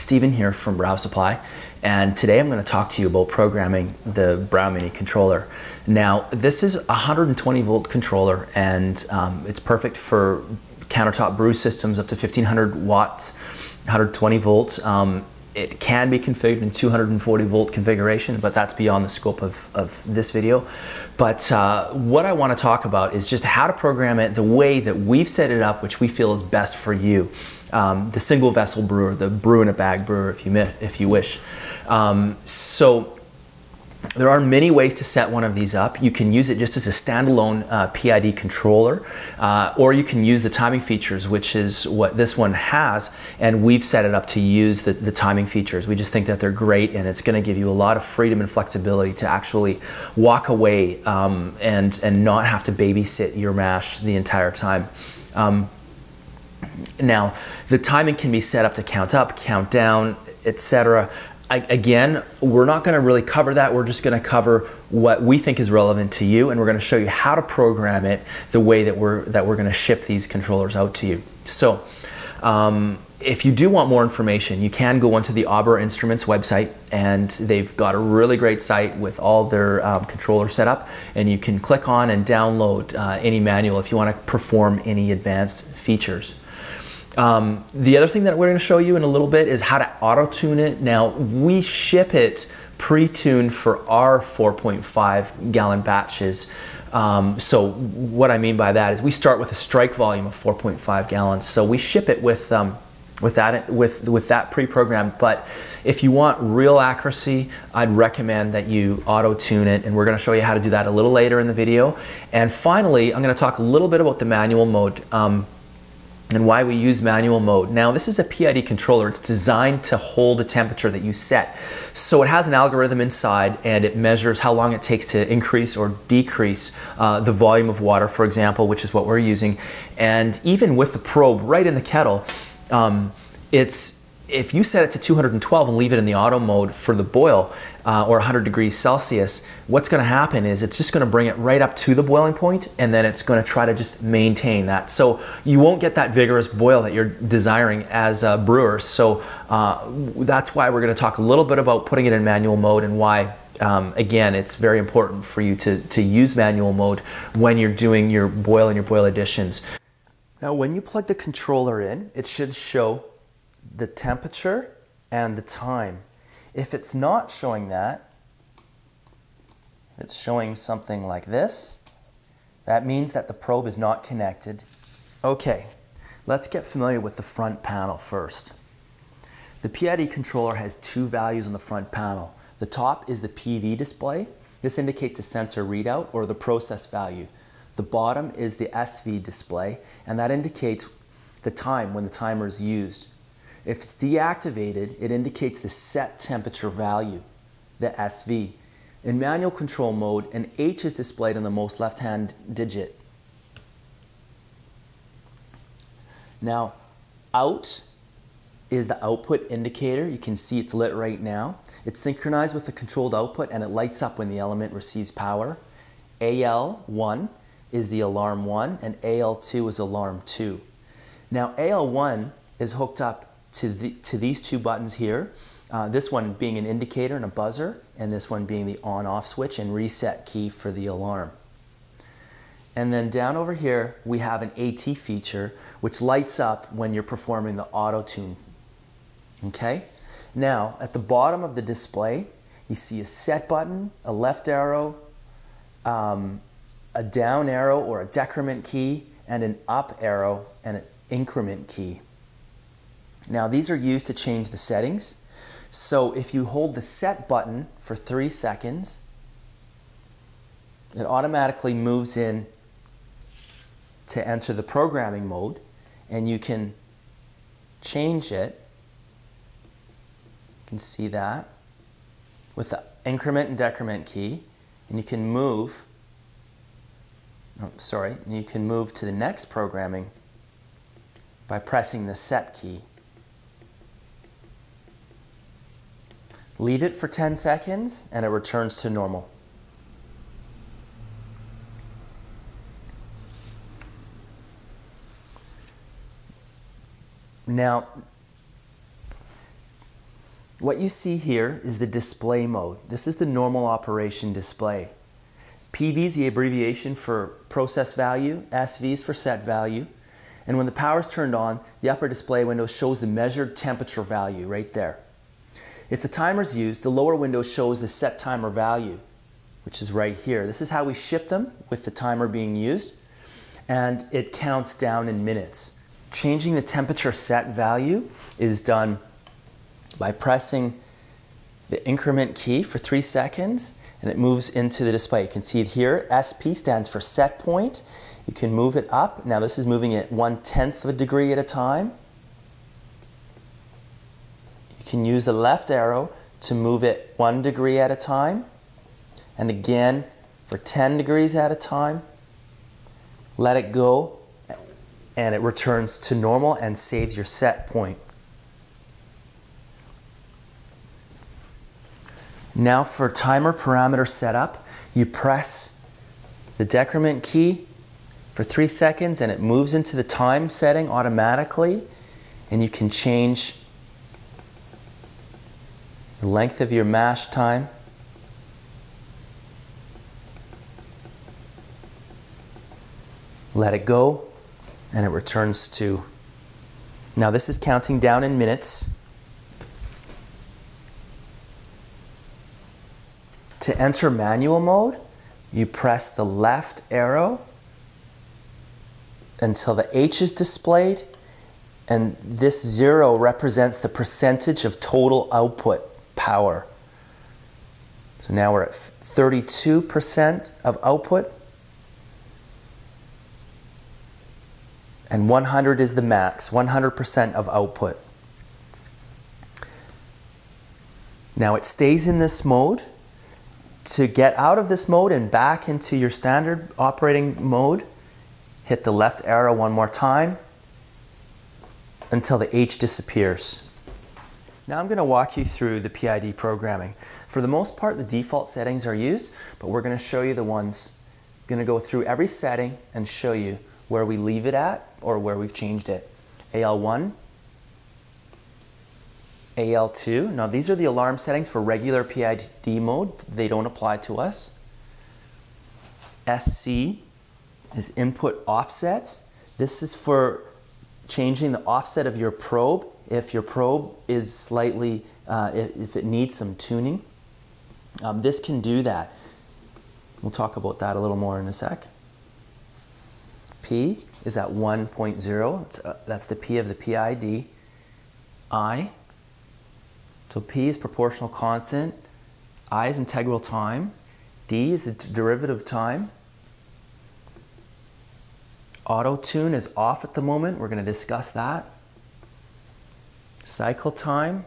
Steven here from Brew Supply, and today I'm going to talk to you about programming the Bräu Mini Controller. Now, this is a 120 volt controller, and it's perfect for countertop brew systems up to 1500 watts, 120 volts. It can be configured in 240 volt configuration, but that's beyond the scope of this video. But what I want to talk about is just how to program it the way that we've set it up, which we feel is best for you. The single vessel brewer, the brew in a bag brewer if you wish. So there are many ways to set one of these up. You can use it just as a standalone PID controller, or you can use the timing features, which is what this one has, and we've set it up to use the timing features. We just think that they're great, and it's going to give you a lot of freedom and flexibility to actually walk away and not have to babysit your mash the entire time. Now, the timing can be set up to count up, count down, etc. Again, we're not going to really cover that. We're just going to cover what we think is relevant to you, and we're going to show you how to program it the way that we're going to ship these controllers out to you. So, if you do want more information, you can go onto the Brew Instruments website, and they've got a really great site with all their controllers set up, and you can click on and download any manual if you want to perform any advanced features. The other thing that we're going to show you in a little bit is how to auto-tune it. Now, we ship it pre-tuned for our 4.5 gallon batches. So what I mean by that is we start with a strike volume of 4.5 gallons. So we ship it with that pre-programmed. But if you want real accuracy, I'd recommend that you auto-tune it, and we're going to show you how to do that a little later in the video. And finally, I'm going to talk a little bit about the manual mode. And why we use manual mode. Now, this is a PID controller. It's designed to hold the temperature that you set. So it has an algorithm inside, and it measures how long it takes to increase or decrease the volume of water, for example, which is what we're using. And even with the probe right in the kettle, if you set it to 212 and leave it in the auto mode for the boil, or 100 degrees Celsius, what's going to happen is it's just going to bring it right up to the boiling point, and then it's going to try to just maintain that. So you won't get that vigorous boil that you're desiring as a brewer. So that's why we're going to talk a little bit about putting it in manual mode, and why, again, it's very important for you to use manual mode when you're doing your boil and your boil additions. Now, when you plug the controller in, it should show the temperature and the time. If it's not showing that, it's showing something like this, that means that the probe is not connected. Okay, let's get familiar with the front panel first. The PID controller has two values on the front panel. The top is the PV display. This indicates the sensor readout or the process value. The bottom is the SV display, and that indicates the time when the timer is used. If it's deactivated, it indicates the set temperature value, the SV. In manual control mode, an H is displayed on the most left-hand digit. Now, out is the output indicator. You can see it's lit right now. It's synchronized with the controlled output, and it lights up when the element receives power. AL1 is the alarm 1, and AL2 is alarm 2. Now, AL1 is hooked up to these two buttons here, this one being an indicator and a buzzer, and this one being the on-off switch and reset key for the alarm. And then down over here we have an AT feature which lights up when you're performing the auto tune. Okay? Now, at the bottom of the display you see a set button, a left arrow, a down arrow or a decrement key, and an up arrow and an increment key. Now, these are used to change the settings. So if you hold the set button for 3 seconds, it automatically moves in to enter the programming mode, and you can change it. You can see that with the increment and decrement key, and you can move, you can move to the next programming by pressing the set key. Leave it for 10 seconds and it returns to normal. Now, What you see here is the display mode. This is the normal operation display. PV is the abbreviation for process value, SV is for set value, and when the power is turned on, the upper display window shows the measured temperature value right there. If the timer is used, the lower window shows the set timer value, which is right here. This is how we ship them with the timer being used, and it counts down in minutes. Changing the temperature set value is done by pressing the increment key for 3 seconds, and it moves into the display. You can see it here. SP stands for set point. You can move it up. Now this is moving it 1/10 of a degree at a time. You can use the left arrow to move it 1 degree at a time. And again, for 10 degrees at a time. Let it go, and it returns to normal and saves your set point. Now for timer parameter setup, you press the decrement key for 3 seconds and it moves into the time setting automatically, and you can change the length of your mash time. Let it go and it returns to, now this is counting down in minutes. To enter manual mode, you press the left arrow until the H is displayed, and this 0 represents the percentage of total output power. So now we're at 32% of output, and 100 is the max, 100% of output. Now it stays in this mode. To get out of this mode and back into your standard operating mode, hit the left arrow 1 more time until the H disappears. Now I'm going to walk you through the PID programming. For the most part, the default settings are used, but we're going to show you the ones. I'm going to go through every setting and show you where we leave it at or where we've changed it. AL1, AL2. Now these are the alarm settings for regular PID mode. They don't apply to us. SC is input offset. This is for changing the offset of your probe if your probe is slightly, if it needs some tuning. This can do that. We'll talk about that a little more in a sec. P is at 1.0. That's the P of the PID. I. So P is proportional constant, I is integral time, D is the derivative time. Auto tune is off at the moment, we're going to discuss that. Cycle time,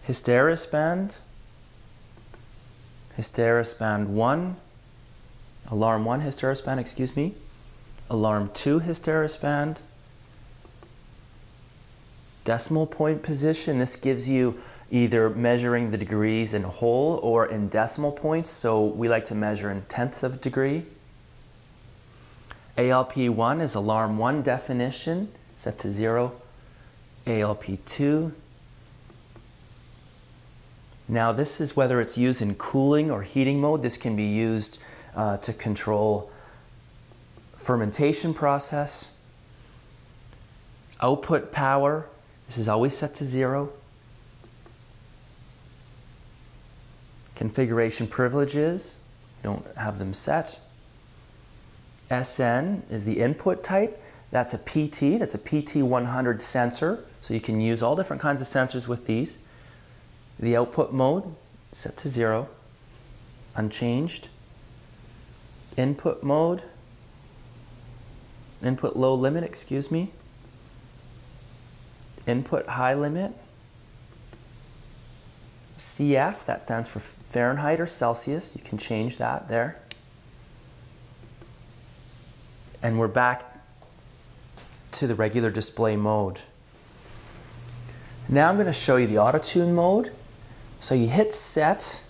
hysteresis band 1, alarm 1 hysteresis band, excuse me, alarm 2 hysteresis band. Decimal point position, this gives you either measuring the degrees in whole or in decimal points, so we like to measure in tenths of a degree. ALP1 is alarm 1 definition, set to 0. ALP2. Now this is whether it's used in cooling or heating mode. This can be used to control fermentation process. Output power. This is always set to 0. Configuration privileges, you don't have them set. SN is the input type. That's a PT, that's a PT100 sensor. So you can use all different kinds of sensors with these. The output mode, set to 0, unchanged. Input mode, input low limit, excuse me. Input high limit. CF, that stands for Fahrenheit or Celsius. You can change that there. And we're back to the regular display mode. Now I'm going to show you the auto tune mode. So you hit set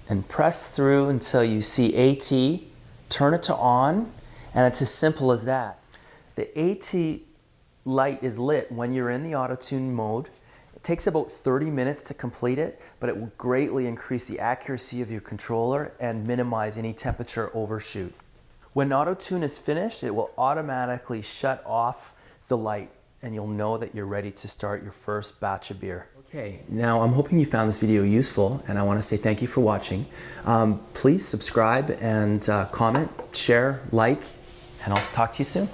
and press through until you see AT, turn it to on, and it's as simple as that. The AT light is lit when you're in the auto tune mode. It takes about 30 minutes to complete it, but it will greatly increase the accuracy of your controller and minimize any temperature overshoot. When auto tune is finished, it will automatically shut off the light and you'll know that you're ready to start your first batch of beer. Okay, now I'm hoping you found this video useful, and I want to say thank you for watching. Please subscribe and comment, share, like, and I'll talk to you soon.